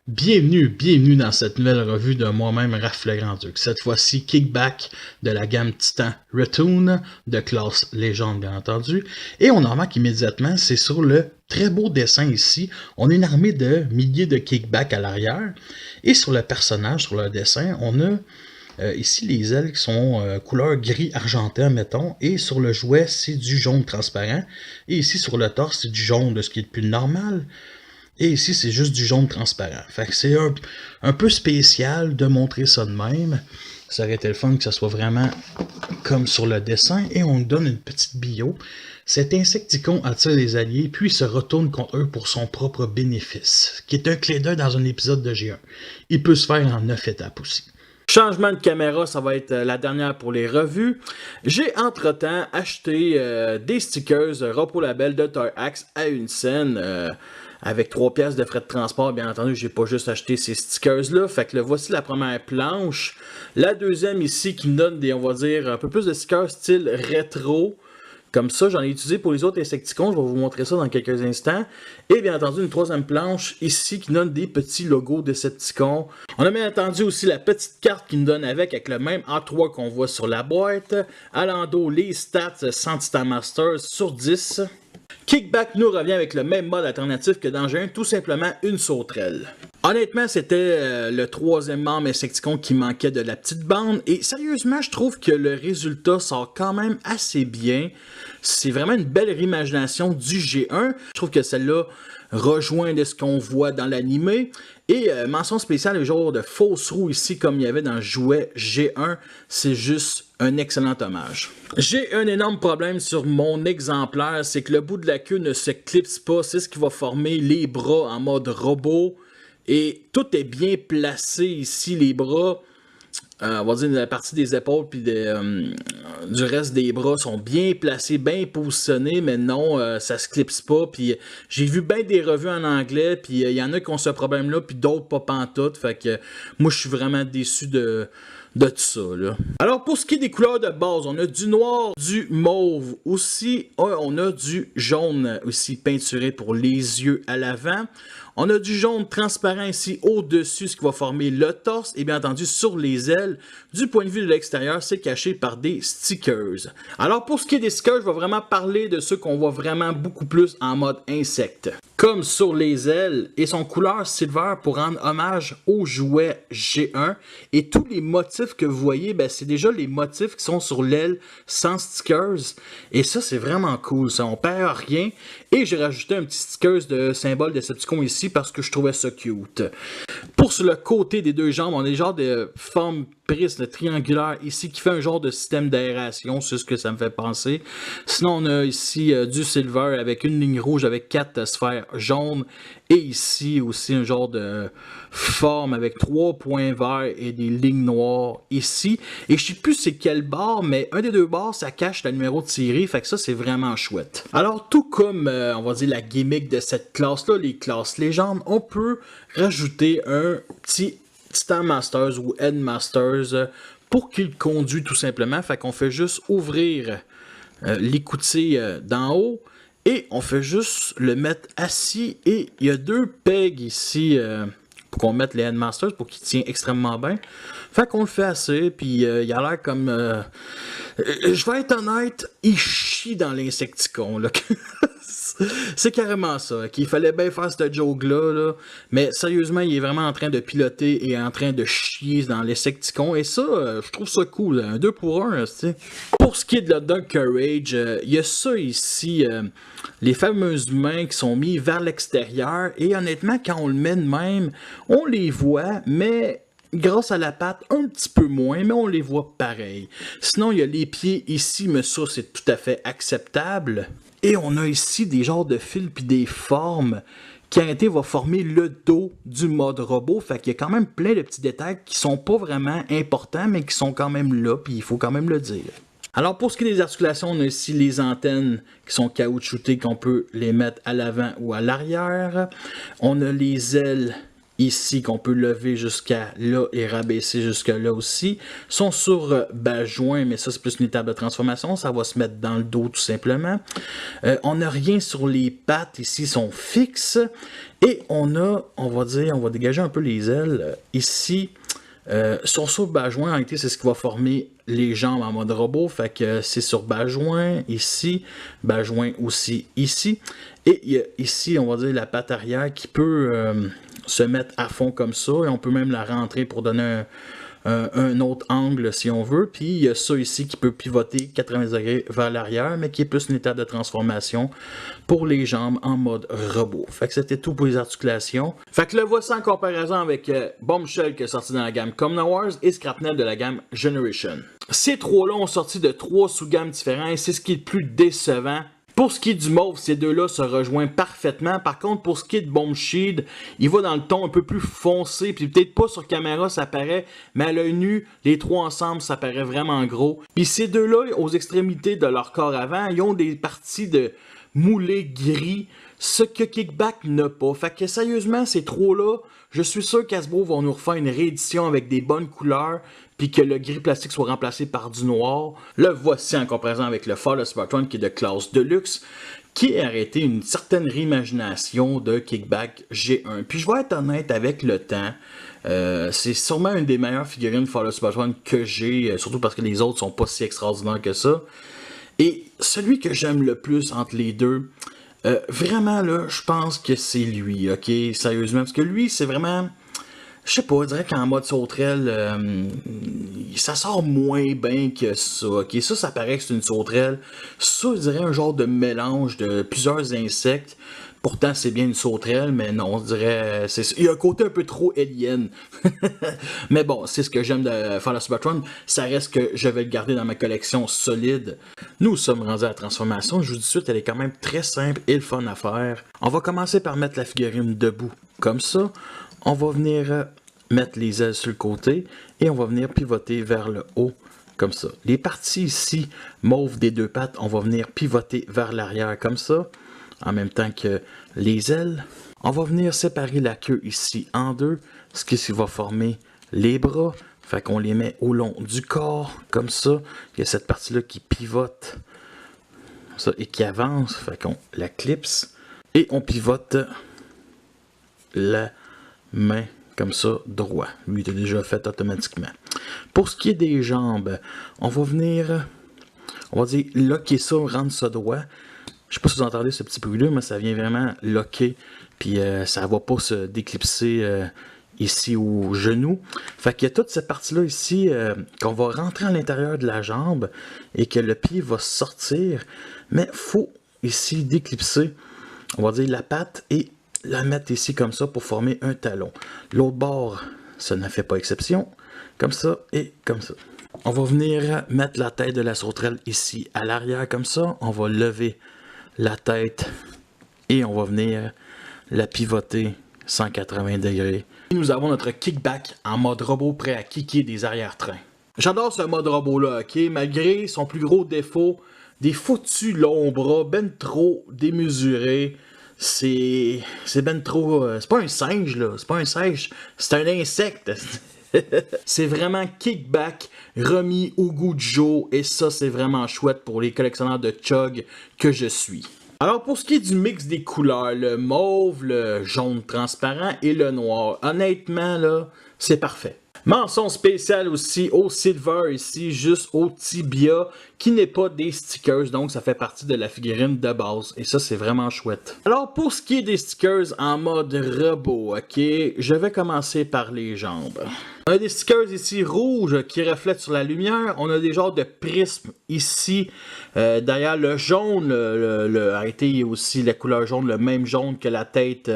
Bienvenue dans cette nouvelle revue de moi-même, Raph le Grand-Duc. Cette fois-ci, kickback de la gamme Titan Retoon, de classe légende bien entendu. Et on en remarque immédiatement, c'est sur le très beau dessin ici. On a une armée de milliers de kickbacks à l'arrière. Et sur le personnage, sur le dessin, on a ici les ailes qui sont couleur gris argenté, mettons. Et sur le jouet, c'est du jaune transparent. Et ici sur le torse, c'est du jaune de ce qui est le plus normal. Et ici, c'est juste du jaune transparent. Fait que c'est un peu spécial de montrer ça de même. Ça aurait été le fun que ça soit vraiment comme sur le dessin. Et on nous donne une petite bio. Cet Insecticon attire les alliés, puis se retourne contre eux pour son propre bénéfice. Qui est un clé d'œil dans un épisode de G1. Il peut se faire en 9 étapes aussi. Changement de caméra, ça va être la dernière pour les revues. J'ai entre-temps acheté des stickers Repos Label de Toy Axe à une scène avec 3 pièces de frais de transport. Bien entendu, j'ai pas juste acheté ces stickers-là. Fait que voici la première planche. La deuxième ici qui donne des, on va dire, un peu plus de stickers style rétro. Comme ça, j'en ai utilisé pour les autres Insecticons. Je vais vous montrer ça dans quelques instants. Et bien entendu, une troisième planche ici qui donne des petits logos Decepticons. On a bien entendu aussi la petite carte qui nous donne avec le même A3 qu'on voit sur la boîte. À l'endos, les stats 100 Titan Masters sur 10. Kickback nous revient avec le même mode alternatif que dans G1, tout simplement une sauterelle. Honnêtement, c'était le troisième membre Insecticon qui manquait de la petite bande. Et sérieusement, je trouve que le résultat sort quand même assez bien. C'est vraiment une belle réimagination du G1. Je trouve que celle-là rejoint de ce qu'on voit dans l'animé. Et mention spéciale, le genre de fausse roue ici, comme il y avait dans le jouet G1. C'est juste un excellent hommage. J'ai un énorme problème sur mon exemplaire, c'est que le bout de la queue ne se clipse pas. C'est ce qui va former les bras en mode robot. Et tout est bien placé ici, les bras. On va dire la partie des épaules puis du reste des bras sont bien placés, bien positionnés, mais non, ça se clipse pas. Puis j'ai vu bien des revues en anglais, puis il y en a qui ont ce problème-là, puis d'autres pas pantoute. Fait que moi, je suis vraiment déçu de tout ça, là. Alors, pour ce qui est des couleurs de base, on a du noir, du mauve. Aussi, on a du jaune aussi peinturé pour les yeux à l'avant. On a du jaune transparent ici au-dessus, ce qui va former le torse. Et bien entendu, sur les ailes, du point de vue de l'extérieur, c'est caché par des stickers. Alors, pour ce qui est des stickers, je vais vraiment parler de ceux qu'on voit vraiment beaucoup plus en mode insecte. Comme sur les ailes, et son couleur silver pour rendre hommage au jouet G1. Et tous les motifs que vous voyez, ben, c'est déjà les motifs qui sont sur l'aile sans stickers. Et ça, c'est vraiment cool, ça, on perd rien. Et j'ai rajouté un petit sticker de symbole Decepticon ici parce que je trouvais ça cute. Pour sur le côté des deux jambes, on a des genres de forme prisme triangulaire ici qui fait un genre de système d'aération, c'est ce que ça me fait penser. Sinon, on a ici du silver avec une ligne rouge avec 4 sphères jaunes. Et ici aussi un genre de forme avec 3 points verts et des lignes noires ici. Et je sais plus c'est quel bar, mais un des deux bars, ça cache le numéro de série. Fait que ça, c'est vraiment chouette. Alors, tout comme, on va dire, la gimmick de cette classe-là, les classes légendes, on peut rajouter un petit Titan Masters ou Headmasters pour qu'il conduise tout simplement. Fait qu'on fait juste ouvrir l'écoutille d'en haut. Et on fait juste le mettre assis et il y a 2 pegs ici pour qu'on mette les Headmasters pour qu'il tient extrêmement bien. Fait qu'on le fait assez, puis il a l'air comme... je vais être honnête, il chie dans l'Insecticon, là. C'est carrément ça, qu'il fallait bien faire cette joke-là, là. Mais sérieusement, il est vraiment en train de piloter et en train de chier dans l'Insecticon. Et ça, je trouve ça cool, un 2 pour 1, tu sais. Pour ce qui est de la Dog Courage, il y a ça ici, les fameux humains qui sont mis vers l'extérieur. Et honnêtement, quand on le met de même, on les voit, mais... grâce à la patte, un petit peu moins, mais on les voit pareil. Sinon, il y a les pieds ici, mais ça, c'est tout à fait acceptable. Et on a ici des genres de fils puis des formes qui va former le dos du mode robot. Fait qu'il y a quand même plein de petits détails qui sont pas vraiment importants, mais qui sont quand même là, puis il faut quand même le dire. Alors pour ce qui est des articulations, on a ici les antennes qui sont caoutchoutées, qu'on peut les mettre à l'avant ou à l'arrière. On a les ailes ici qu'on peut lever jusqu'à là et rabaisser jusqu'à là aussi, sont sur bas joint, mais ça c'est plus une étape de transformation, ça va se mettre dans le dos tout simplement. On n'a rien sur les pattes, ici sont fixes, et on va dégager un peu les ailes, ici, sur bas joint, en réalité, c'est ce qui va former les jambes en mode robot. Fait que c'est sur bas joint, ici, bas joint aussi ici. Et il y a ici, on va dire, la patte arrière qui peut se mettre à fond comme ça. Et on peut même la rentrer pour donner un autre angle si on veut. Puis il y a ça ici qui peut pivoter 80 degrés vers l'arrière, mais qui est plus une étape de transformation pour les jambes en mode robot. Fait que c'était tout pour les articulations. Fait que le voici en comparaison avec Bombshell qui est sorti dans la gamme Common Wars et Scrapnel de la gamme Generation. Ces trois-là ont sorti de trois sous-gammes différents et c'est ce qui est le plus décevant. Pour ce qui est du mauve, ces deux-là se rejoignent parfaitement. Par contre, pour ce qui est de Bombshell, il va dans le ton un peu plus foncé. Puis peut-être pas sur caméra, ça paraît, mais à l'œil nu, les trois ensemble, ça paraît vraiment gros. Puis ces deux-là, aux extrémités de leur corps avant, ils ont des parties de moulé gris, ce que Kickback n'a pas. Fait que sérieusement, ces trois-là, je suis sûr qu'Hasbro vont nous refaire une réédition avec des bonnes couleurs, puis que le gris plastique soit remplacé par du noir. Le voici en comparaison avec le Fall of Cybertron qui est de classe Deluxe, qui a arrêté une certaine réimagination de Kickback G1. Puis je vais être honnête, avec le temps, c'est sûrement une des meilleures figurines Fall of Cybertron que j'ai, surtout parce que les autres sont pas si extraordinaires que ça. Et celui que j'aime le plus entre les deux, vraiment là, je pense que c'est lui, ok, sérieusement, parce que lui, c'est vraiment, je sais pas, je dirais qu'en mode sauterelle, ça sort moins bien que ça, ok, ça paraît que c'est une sauterelle, ça, je dirais un genre de mélange de plusieurs insectes. Pourtant, c'est bien une sauterelle, mais non, on dirait... il y a un côté un peu trop alien. Mais bon, c'est ce que j'aime de Fall of Cybertron. Ça reste que je vais le garder dans ma collection solide. Nous sommes rendus à la transformation. Je vous dis tout de suite, elle est quand même très simple et le fun à faire. On va commencer par mettre la figurine debout, comme ça. On va venir mettre les ailes sur le côté et on va venir pivoter vers le haut, comme ça. Les parties ici, mauve des deux pattes, on va venir pivoter vers l'arrière, comme ça. En même temps que les ailes. On va venir séparer la queue ici en deux, ce qui va former les bras. Fait qu'on les met au long du corps, comme ça. Il y a cette partie-là qui pivote ça, et qui avance. Fait qu'on la clipse. Et on pivote la main comme ça, droit. Lui, il est déjà fait automatiquement. Pour ce qui est des jambes, on va venir, on va dire, locker ça, rendre ça droit. Je sais pas si vous entendez ce petit bruit-là, mais ça vient vraiment locker, puis ça va pas se déclipser ici au genou. Fait qu'il y a toute cette partie-là ici qu'on va rentrer à l'intérieur de la jambe et que le pied va sortir, mais faut ici déclipser, on va dire la patte et la mettre ici comme ça pour former un talon. L'autre bord, ça ne fait pas exception, comme ça et comme ça. On va venir mettre la tête de la sauterelle ici à l'arrière comme ça, on va lever la tête et on va venir la pivoter 180 degrés. Et nous avons notre kickback en mode robot prêt à kicker des arrière-trains. J'adore ce mode robot là, ok, malgré son plus gros défaut, des foutus longs bras, ben trop démesurés. C'est ben trop, c'est pas un singe là, c'est pas un singe, c'est un insecte. C'est vraiment Kickback remis au goût de Joe et ça c'est vraiment chouette pour les collectionneurs de Chug que je suis. Alors pour ce qui est du mix des couleurs, le mauve, le jaune transparent et le noir, honnêtement là, c'est parfait. Mention spéciale aussi au Silver ici, juste au tibia, qui n'est pas des stickers, donc ça fait partie de la figurine de base, et ça c'est vraiment chouette. Alors pour ce qui est des stickers en mode robot, ok, je vais commencer par les jambes. On a des stickers ici rouges qui reflètent sur la lumière, on a des genres de prismes ici, d'ailleurs le jaune, arrêtez aussi la couleur jaune, le même jaune que la tête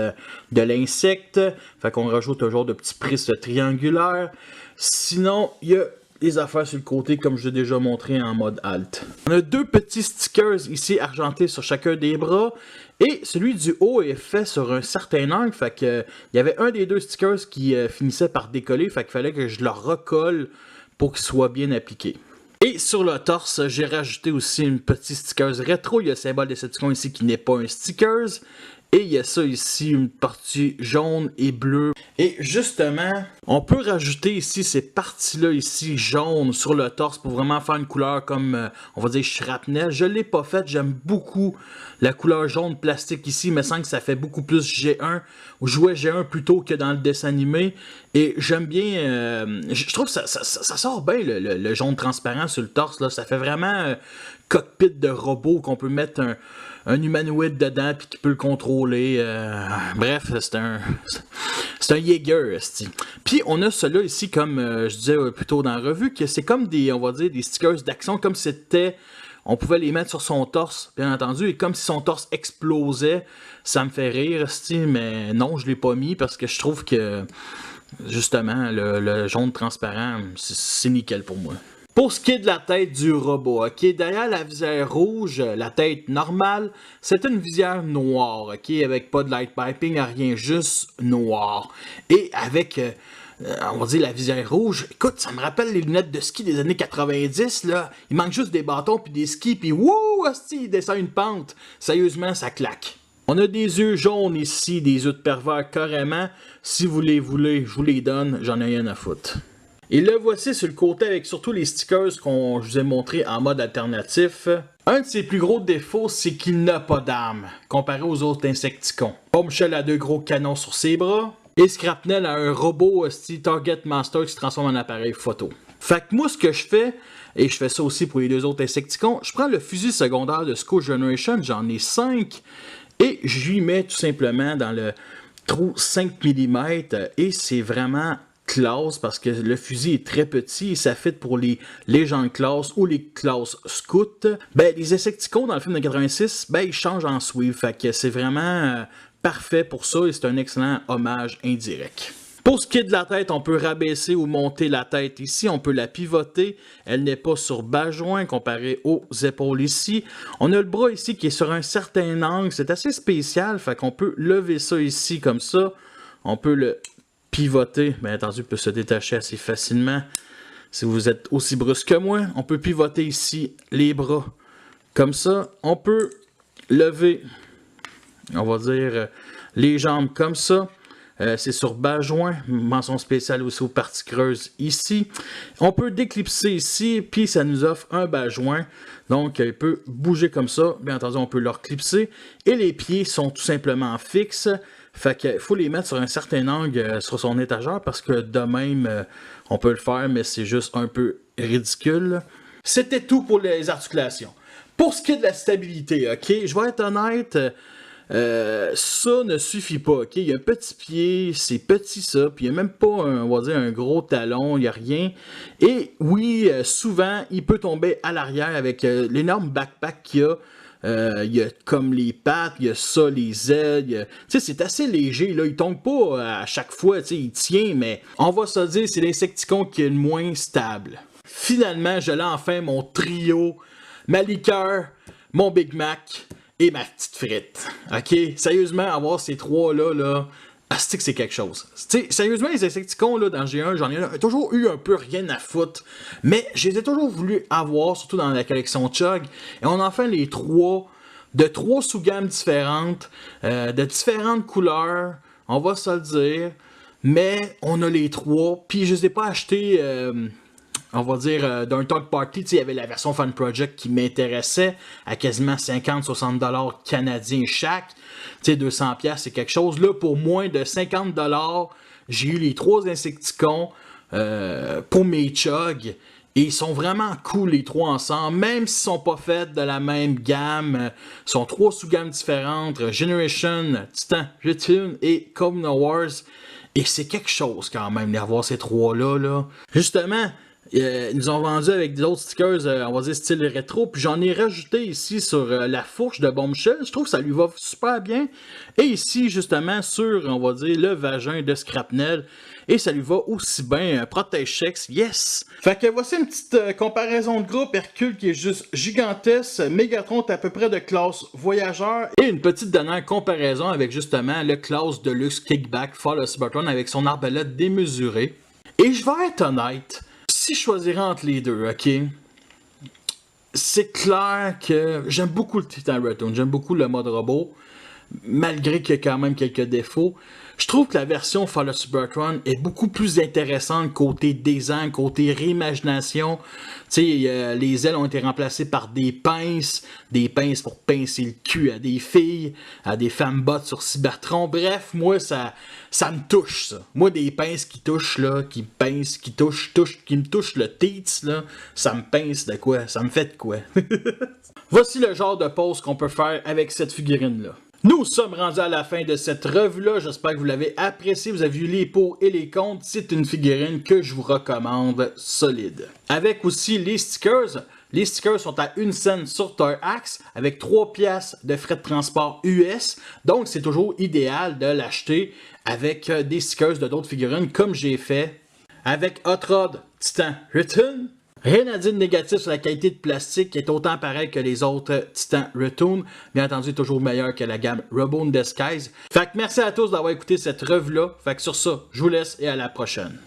de l'insecte, fait qu'on rajoute un genre de petit prisme triangulaire. Sinon, il y a les affaires sur le côté comme je l'ai déjà montré en mode alt. On a deux petits stickers ici argentés sur chacun des bras et celui du haut est fait sur un certain angle, fait que il y avait un des deux stickers qui finissait par décoller, fait qu'il fallait que je le recolle pour qu'il soit bien appliqué. Et sur le torse, j'ai rajouté aussi une petite sticker rétro, il y a le symbole Decepticon ici qui n'est pas un sticker. Et il y a ça ici, une partie jaune et bleue. Et justement, on peut rajouter ici ces parties-là ici jaunes sur le torse pour vraiment faire une couleur comme, on va dire, shrapnel. Je ne l'ai pas faite, j'aime beaucoup la couleur jaune plastique ici. Il me semble que ça fait beaucoup plus G1, ou jouet G1 plutôt que dans le dessin animé. Et j'aime bien, je trouve que ça sort bien le jaune transparent sur le torse. Là. Ça fait vraiment cockpit de robot qu'on peut mettre un humanoïde dedans puis qui peut le contrôler. Bref, c'est un Jaeger. Puis on a cela ici, comme je disais plus tôt dans la revue, que c'est comme des, on va dire, des stickers d'action, comme si c'était, on pouvait les mettre sur son torse, bien entendu, et comme si son torse explosait. Ça me fait rire, mais non, je l'ai pas mis parce que je trouve que, justement, le jaune transparent, c'est nickel pour moi. Pour ce qui est de la tête du robot, ok, derrière la visière rouge, la tête normale, c'est une visière noire, ok, avec pas de light piping, rien, juste noir. Et avec, on va dire, la visière rouge, écoute, ça me rappelle les lunettes de ski des années 90, là. Il manque juste des bâtons puis des skis, puis wouh, hostie, il descend une pente. Sérieusement, ça claque. On a des yeux jaunes ici, des yeux de pervers carrément. Si vous les voulez, je vous les donne, j'en ai rien à foutre. Et le voici sur le côté avec surtout les stickers je vous ai montré en mode alternatif. Un de ses plus gros défauts, c'est qu'il n'a pas d'arme, comparé aux autres Insecticons. Bombshell a 2 gros canons sur ses bras, et Scrapnel a un robot style Target Master qui se transforme en appareil photo. Fait que moi, ce que je fais, et je fais ça aussi pour les 2 autres Insecticons, je prends le fusil secondaire de Skull Generation, j'en ai 5, et je lui mets tout simplement dans le trou 5 mm, et c'est vraiment classe parce que le fusil est très petit et ça fit pour les légendes classe ou les classes scouts. Ben, les Insecticons dans le film de 86, ben, ils changent en sweep. Fait que c'est vraiment parfait pour ça et c'est un excellent hommage indirect. Pour ce qui est de la tête, on peut rabaisser ou monter la tête ici, on peut la pivoter, elle n'est pas sur bas joint comparé aux épaules ici. On a le bras ici qui est sur un certain angle, c'est assez spécial, fait qu'on peut lever ça ici comme ça, on peut le pivoter, bien entendu, il peut se détacher assez facilement si vous êtes aussi brusque que moi. On peut pivoter ici les bras comme ça. On peut lever, on va dire, les jambes comme ça. C'est sur bas joint, mention spéciale aussi aux parties creuses ici. On peut déclipser ici, puis ça nous offre un bas joint. Donc, il peut bouger comme ça. Bien entendu, on peut le reclipser. Et les pieds sont tout simplement fixes. Fait qu'il faut les mettre sur un certain angle sur son étagère parce que de même, on peut le faire, mais c'est juste un peu ridicule. C'était tout pour les articulations. Pour ce qui est de la stabilité, ok, je vais être honnête, ça ne suffit pas, ok. Il y a un petit pied, c'est petit ça, puis il n'y a même pas, on va dire, un gros talon, il n'y a rien. Et oui, souvent, il peut tomber à l'arrière avec l'énorme backpack qu'il y a. Il y a comme les pattes, il y a ça, les ailes, tu sais, c'est assez léger, là, il tombe pas à chaque fois, tu sais, il tient, mais on va se dire, c'est l'Insecticon qui est le moins stable. Finalement, je l'ai enfin, mon trio, ma liqueur, mon Big Mac et ma petite frite, ok? Sérieusement, avoir ces trois-là, là, c'est quelque chose. T'sais, sérieusement, les Insecticons, là, dans G1, j'en ai toujours eu un peu rien à foutre. Mais je les ai toujours voulu avoir, surtout dans la collection Chug. Et on en fait les trois, de 3 sous-gammes différentes, de différentes couleurs, on va se le dire. Mais on a les 3, puis je les ai pas achetés, on va dire, d'un Talk Party. Il y avait la version Fun Project qui m'intéressait à quasiment 50-60$ canadiens chaque. 200$, c'est quelque chose. Là, pour moins de 50$, j'ai eu les 3 Insecticons pour mes Chug. Et ils sont vraiment cool, les 3 ensemble. Même s'ils sont pas faits de la même gamme. Ils sont 3 sous-gammes différentes. Generation, Titan, Return et Common Wars. Et c'est quelque chose quand même d'avoir ces 3-là. Là. Justement, ils nous ont vendu avec des autres stickers, on va dire style rétro, puis j'en ai rajouté ici sur la fourche de Bombshell, je trouve que ça lui va super bien, et ici justement sur, on va dire, le vagin de Scrapnel, et ça lui va aussi bien, Protège-Sex, yes! Fait que voici une petite comparaison de groupe, Hercule qui est juste gigantesque, Megatron est à peu près de classe voyageur, et une petite dernière comparaison avec justement le classe Deluxe Kickback Fall Cybertron avec son arbalète démesurée, et je vais être honnête, si je choisirais entre les deux, ok, c'est clair que j'aime beaucoup le Titan Return, j'aime beaucoup le mode robot, malgré qu'il y a quand même quelques défauts. Je trouve que la version Fall of Cybertron est beaucoup plus intéressante côté design, côté réimagination. Tu sais, les ailes ont été remplacées par des pinces pour pincer le cul à des filles, à des femmes bottes sur Cybertron. Bref, moi, ça me touche, ça. Moi, des pinces qui touchent, là, qui me touchent le teats, là, ça me pince de quoi? Ça me fait de quoi? Voici le genre de pose qu'on peut faire avec cette figurine-là. Nous sommes rendus à la fin de cette revue-là. J'espère que vous l'avez apprécié. Vous avez vu les pour et les contre. C'est une figurine que je vous recommande solide. Avec aussi les stickers. Les stickers sont à 1 cent sur Toy Axe avec 3 piastres de frais de transport US. Donc, c'est toujours idéal de l'acheter avec des stickers de d'autres figurines comme j'ai fait avec Hot Rod Titan Return. Rien à dire de négatif sur la qualité de plastique qui est autant pareil que les autres Titan Return. Bien entendu, toujours meilleur que la gamme Robo Disguise. Fait que merci à tous d'avoir écouté cette revue-là. Fait que sur ça, je vous laisse et à la prochaine.